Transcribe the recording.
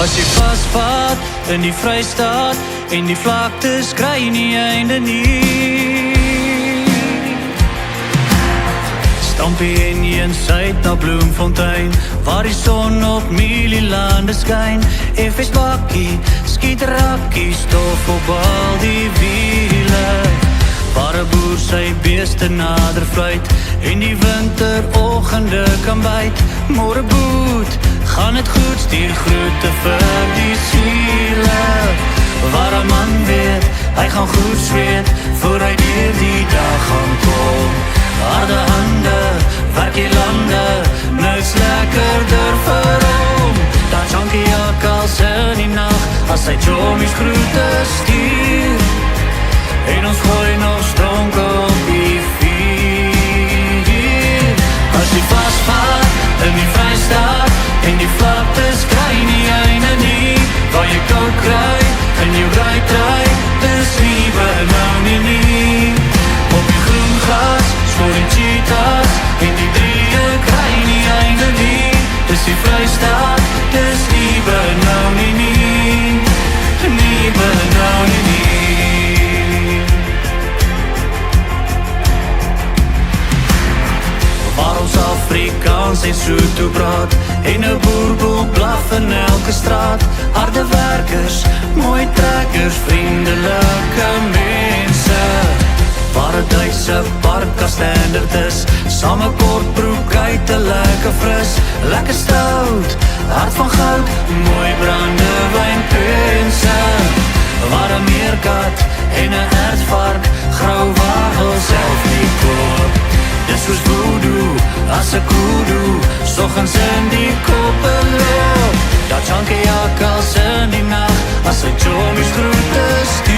As jy vasvat in die Vrystaat en die vlaktes kry nie einde nie. Stampie en jy in Suid na Bloemfontein, waar die son op mielielande skyn. FS bakkie, skiet rakkie, stof op al die wiele, waar 'n boer sy beeste nader fluit en die winteroggende kan byt. Môre boet, gaan het goed, stuur groete vir die siele, waar 'n man weet, hy gaan goed zweet voor hy deur die dag gaan kom. Harde hande, werk die lande, niks lekkerder vir hom. Daar Chunky jakkals in die nacht, as sy Jomies groete stuur, en ons gooi nog stronke op die vuur. As jy vasvat in die Vrystaat en die vlaktes kry nie einde nie, waar jy koud kry en jou ry, dis nie benauw nie. Op die groen gras, skoor die cheetahs en die drieë kry nie einde nie. Dis die Vrystaat, dis nie benauw nie, nie benauw nie. Waar ons Afrikaans en Sotho praat en 'n boerboel blaf in elke straat. Harde werkers, mooi trekkers, vriendelike mense, waar 'n Duitse park as standaard is, same kortbroek uit 'n lekker fris, lekker stout, hart van goud, mooi brandewijnpense, waar 'n meerkat en 'n ertvark grou wagel self nie koop. Dis soos voodoo, as 'n kudu, soggens in die koppe loop. Daar Chunky jakkals in die nacht, as sy Jomies groete stuur.